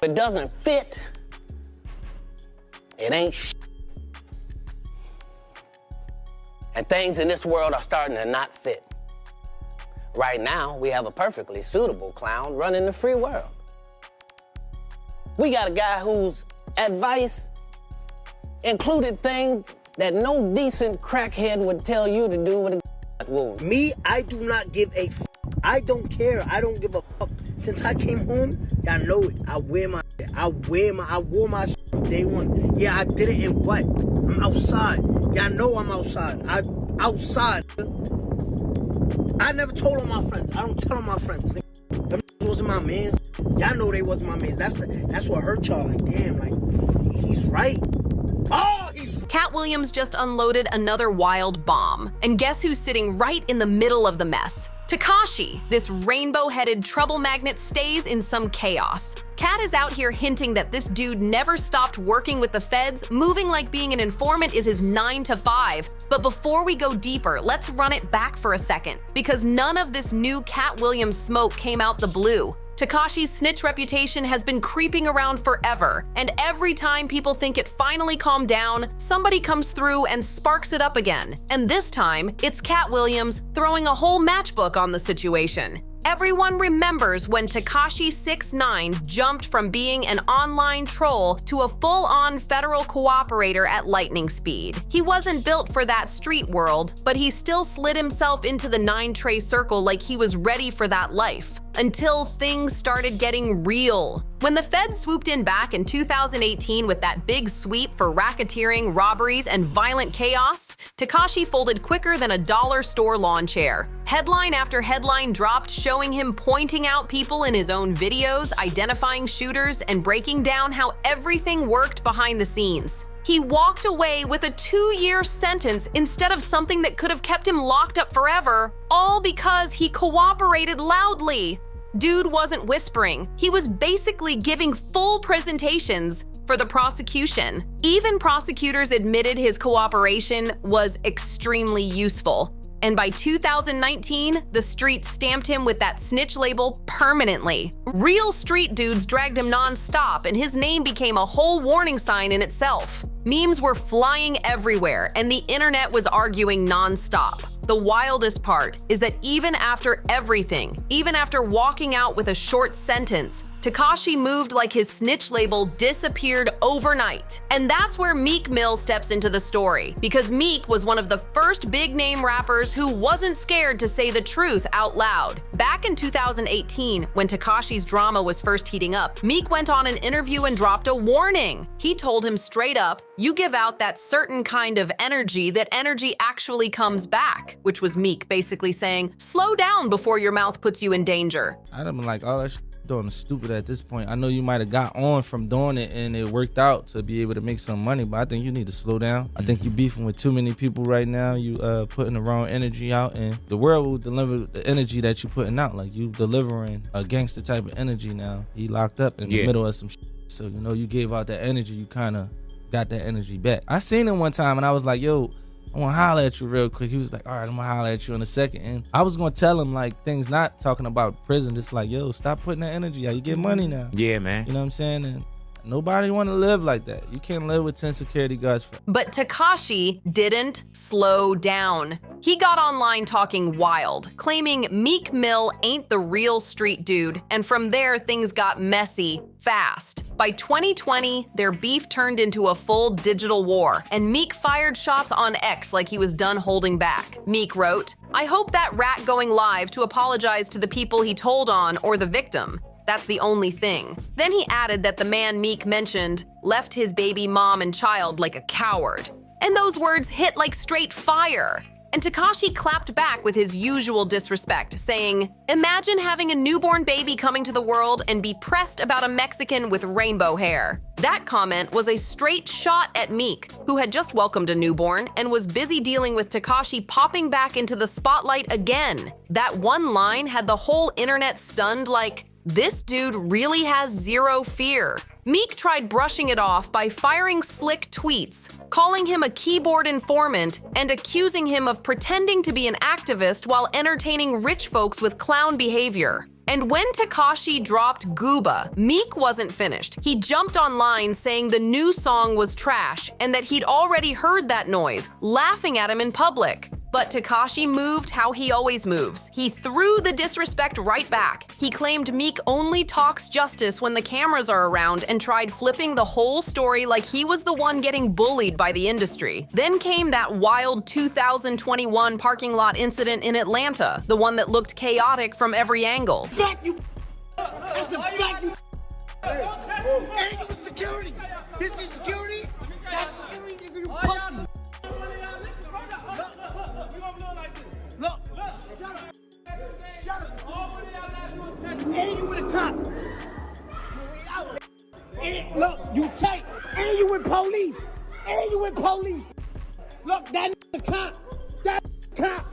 it doesn't fit, it ain't shit. And things in this world are starting to not fit. Right now, we have a perfectly suitable clown running the free world. We got a guy whose advice included things that no decent crackhead would tell you to do with a wound. Me, I do not give a f. I don't care. I don't give a fuck. Since I came home, y'all know it. I wore my shit from day one. Yeah, I did it in what? I'm outside. Y'all know I'm outside. Outside. I never told on my friends. I don't tell on my friends. Them wasn't my mans. Y'all know they wasn't my mans. That's what hurt y'all. Like, damn, like, he's right. Oh, he's... Katt Williams just unloaded another wild bomb. And guess who's sitting right in the middle of the mess? Tekashi, this rainbow-headed trouble magnet, stays in some chaos. Katt is out here hinting that this dude never stopped working with the feds, moving like being an informant is his 9 to 5. But before we go deeper, let's run it back for a second, because none of this new Katt Williams smoke came out the blue. Tekashi's snitch reputation has been creeping around forever, and every time people think it finally calmed down, somebody comes through and sparks it up again. And this time, it's Katt Williams throwing a whole matchbook on the situation. Everyone remembers when Tekashi 6ix9ine jumped from being an online troll to a full-on federal cooperator at lightning speed. He wasn't built for that street world, but he still slid himself into the 9-tray circle like he was ready for that life. Until things started getting real. When the feds swooped in back in 2018 with that big sweep for racketeering, robberies, and violent chaos, Tekashi folded quicker than a dollar store lawn chair. Headline after headline dropped showing him pointing out people in his own videos, identifying shooters, and breaking down how everything worked behind the scenes. He walked away with a 2-year sentence instead of something that could have kept him locked up forever, all because he cooperated loudly. Dude wasn't whispering. He was basically giving full presentations for the prosecution. Even prosecutors admitted his cooperation was extremely useful. And by 2019, the streets stamped him with that snitch label permanently. Real street dudes dragged him non-stop, and his name became a whole warning sign in itself. Memes were flying everywhere, and the internet was arguing non-stop. The wildest part is that even after everything, even after walking out with a short sentence, Tekashi moved like his snitch label disappeared overnight. And that's where Meek Mill steps into the story, because Meek was one of the first big-name rappers who wasn't scared to say the truth out loud. Back in 2018, when Tekashi's drama was first heating up, Meek went on an interview and dropped a warning. He told him straight up, "You give out that certain kind of energy, that energy actually comes back," which was Meek basically saying, slow down before your mouth puts you in danger. I'd have been like, all that shit doing is stupid at this point. I know you might have got on from doing it and it worked out to be able to make some money, but I think you need to slow down. I think you're beefing with too many people right now. You putting the wrong energy out, and the world will deliver the energy that you putting out. Like, you delivering a gangster type of energy now. He locked up in the middle of some shit. So, you know, you gave out that energy, you kind of got that energy back. I seen him one time and I was like, yo, I want to holler at you real quick. He was like, all right, I'm going to holler at you in a second. And I was going to tell him, like, things not talking about prison. Just like, yo, stop putting that energy out. You get money now. Yeah, man. You know what I'm saying? And nobody want to live like that. You can't live with 10 security guards. But Tekashi didn't slow down. He got online talking wild, claiming Meek Mill ain't the real street dude, and from there things got messy fast. By 2020, their beef turned into a full digital war, and Meek fired shots on X like he was done holding back. Meek wrote, "I hope that rat going live to apologize to the people he told on or the victim. That's the only thing." Then he added that the man Meek mentioned left his baby mom and child like a coward. And those words hit like straight fire. And Tekashi clapped back with his usual disrespect, saying, "Imagine having a newborn baby coming to the world and be pressed about a Mexican with rainbow hair." That comment was a straight shot at Meek, who had just welcomed a newborn and was busy dealing with Tekashi popping back into the spotlight again. That one line had the whole internet stunned like, this dude really has zero fear. Meek tried brushing it off by firing slick tweets, calling him a keyboard informant, and accusing him of pretending to be an activist while entertaining rich folks with clown behavior. And when Tekashi dropped Gooba, Meek wasn't finished. He jumped online saying the new song was trash and that he'd already heard that noise, laughing at him in public. But Tekashi moved how he always moves. He threw the disrespect right back. He claimed Meek only talks justice when the cameras are around and tried flipping the whole story like he was the one getting bullied by the industry. Then came that wild 2021 parking lot incident in Atlanta, the one that looked chaotic from every angle. Fuck you. That's a fuck you. Hey, you security. This is security. That's security. You pussy. Look, shut up. And you with a cop. And look, you tight. And you with police. And you with police. Look, that cop. That cop.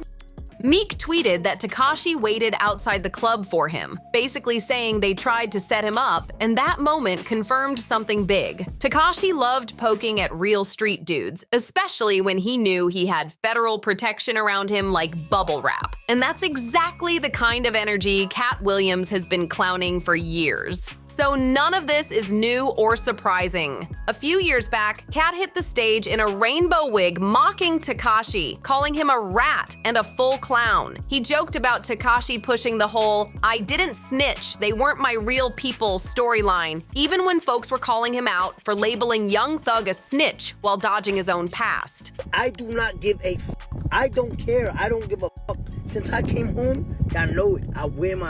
Meek tweeted that Tekashi waited outside the club for him, basically saying they tried to set him up, and that moment confirmed something big. Tekashi loved poking at real street dudes, especially when he knew he had federal protection around him like bubble wrap. And that's exactly the kind of energy Katt Williams has been clowning for years. So none of this is new or surprising. A few years back, Katt hit the stage in a rainbow wig mocking Tekashi, calling him a rat and a full clown. He joked about Tekashi pushing the whole "I didn't snitch, they weren't my real people" storyline, even when folks were calling him out for labeling Young Thug a snitch while dodging his own past. I do not give a f. I don't care. I don't give a fuck. Since I came home, y'all know it. I wore my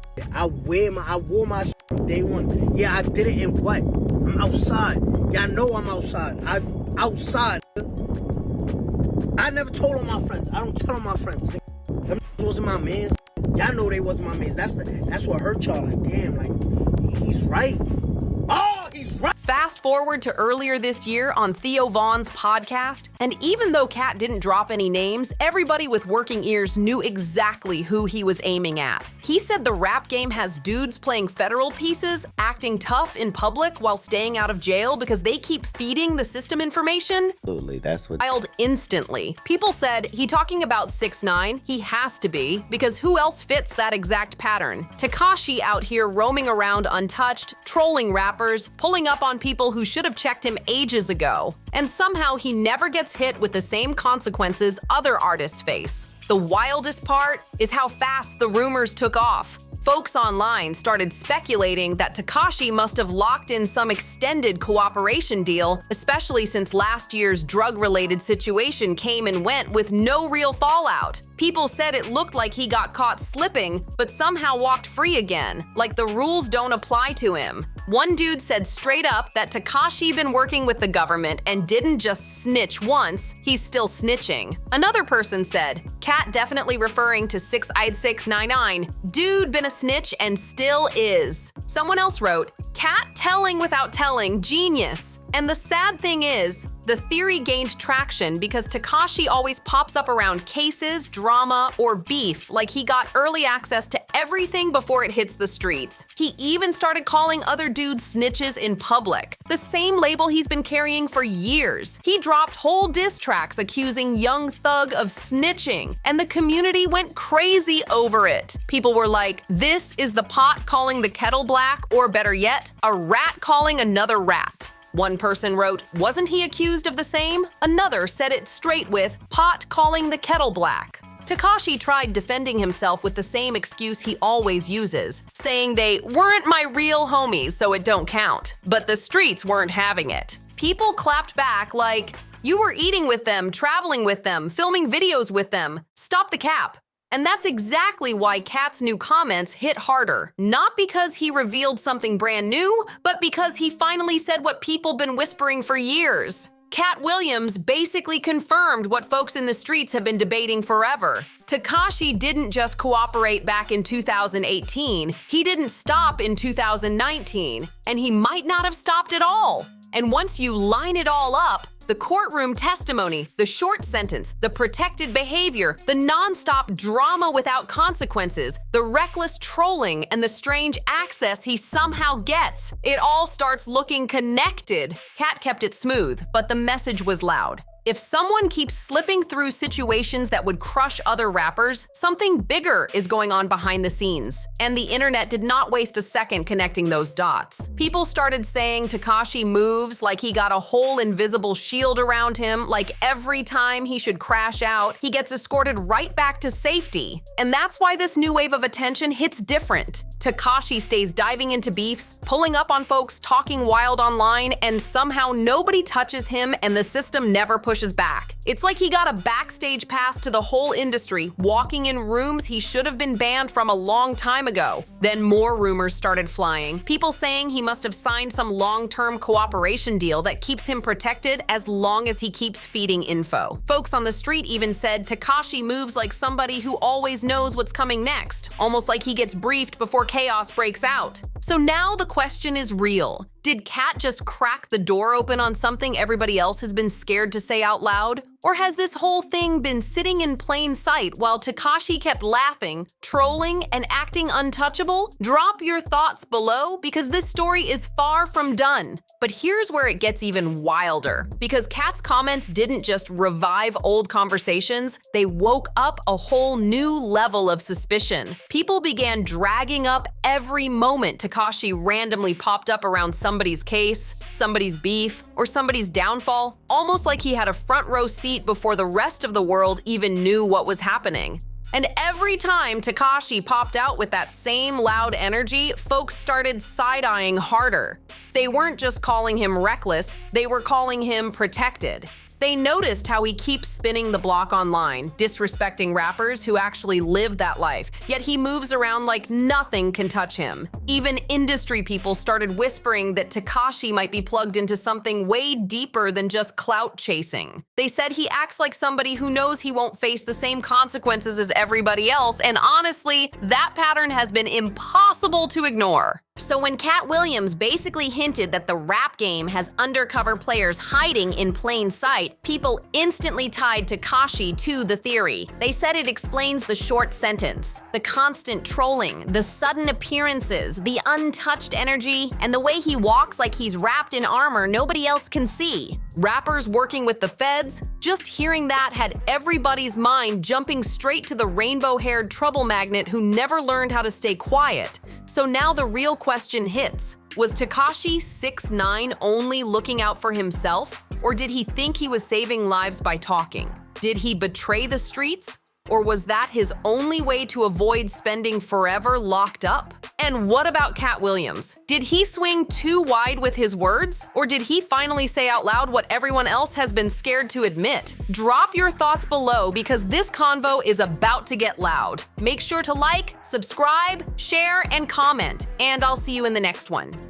shit from day one. Yeah, I did it in what? I'm outside. Y'all know I'm outside. Outside. I never told on my friends. I don't tell on my friends. Them wasn't my mans. Y'all know they wasn't my mans. That's what hurt y'all. Like, damn, like, he's right. Oh, he's right. Fast forward to earlier this year on Theo Von's podcast, and even though Katt didn't drop any names, everybody with working ears knew exactly who he was aiming at. He said the rap game has dudes playing federal pieces, acting tough in public while staying out of jail because they keep feeding the system information. Absolutely, that's what. Wild instantly. People said, he talking about 6ix9ine? He has to be, because who else fits that exact pattern? Tekashi out here roaming around untouched, trolling rappers, pulling up on people who should have checked him ages ago. And somehow he never gets hit with the same consequences other artists face. The wildest part is how fast the rumors took off. Folks online started speculating that Tekashi must have locked in some extended cooperation deal, especially since last year's drug-related situation came and went with no real fallout. People said it looked like he got caught slipping, but somehow walked free again, like the rules don't apply to him. One dude said straight up that Tekashi been working with the government and didn't just snitch once, he's still snitching. Another person said, Katt definitely referring to 6ix9ine, dude been a snitch and still is. Someone else wrote, Katt telling without telling, genius. And the sad thing is, the theory gained traction because Tekashi always pops up around cases, drama, or beef, like he got early access to everything before it hits the streets. He even started calling other dudes snitches in public, the same label he's been carrying for years. He dropped whole diss tracks accusing Young Thug of snitching, and the community went crazy over it. People were like, this is the pot calling the kettle black, or better yet, a rat calling another rat. One person wrote, wasn't he accused of the same? Another said it straight with, pot calling the kettle black. Tekashi tried defending himself with the same excuse he always uses, saying they weren't my real homies, so it don't count. But the streets weren't having it. People clapped back like, you were eating with them, traveling with them, filming videos with them. Stop the cap. And that's exactly why Katt's new comments hit harder. Not because he revealed something brand new, but because he finally said what people been whispering for years. Katt Williams basically confirmed what folks in the streets have been debating forever. Tekashi didn't just cooperate back in 2018, he didn't stop in 2019, and he might not have stopped at all. And once you line it all up, the courtroom testimony, the short sentence, the protected behavior, the nonstop drama without consequences, the reckless trolling, and the strange access he somehow gets, it all starts looking connected. Katt kept it smooth, but the message was loud. If someone keeps slipping through situations that would crush other rappers, something bigger is going on behind the scenes. And the internet did not waste a second connecting those dots. People started saying Tekashi moves like he got a whole invisible shield around him, like every time he should crash out, he gets escorted right back to safety. And that's why this new wave of attention hits different. Tekashi stays diving into beefs, pulling up on folks, talking wild online, and somehow nobody touches him and the system never pushes back. It's like he got a backstage pass to the whole industry, walking in rooms he should have been banned from a long time ago. Then more rumors started flying, people saying he must have signed some long-term cooperation deal that keeps him protected as long as he keeps feeding info. Folks on the street even said Tekashi moves like somebody who always knows what's coming next, almost like he gets briefed before chaos breaks out. So now the question is real. Did Katt just crack the door open on something everybody else has been scared to say out loud? Or has this whole thing been sitting in plain sight while Tekashi kept laughing, trolling, and acting untouchable? Drop your thoughts below because this story is far from done. But here's where it gets even wilder, because Katt's comments didn't just revive old conversations, they woke up a whole new level of suspicion. People began dragging up every moment Tekashi randomly popped up around somebody's case, somebody's beef, or somebody's downfall, almost like he had a front row seat before the rest of the world even knew what was happening. And every time Tekashi popped out with that same loud energy, folks started side-eyeing harder. They weren't just calling him reckless, they were calling him protected. They noticed how he keeps spinning the block online, disrespecting rappers who actually live that life, yet he moves around like nothing can touch him. Even industry people started whispering that Tekashi might be plugged into something way deeper than just clout chasing. They said he acts like somebody who knows he won't face the same consequences as everybody else, and honestly, that pattern has been impossible to ignore. So when Katt Williams basically hinted that the rap game has undercover players hiding in plain sight, people instantly tied Tekashi to the theory. They said it explains the short sentence, the constant trolling, the sudden appearances, the untouched energy, and the way he walks like he's wrapped in armor nobody else can see. Rappers working with the feds, just hearing that had everybody's mind jumping straight to the rainbow-haired trouble magnet who never learned how to stay quiet. So now the real question hits. Was Tekashi 6ix9ine only looking out for himself? Or did he think he was saving lives by talking? Did he betray the streets? Or was that his only way to avoid spending forever locked up? And what about Katt Williams? Did he swing too wide with his words? Or did he finally say out loud what everyone else has been scared to admit? Drop your thoughts below because this convo is about to get loud. Make sure to like, subscribe, share, and comment, and I'll see you in the next one.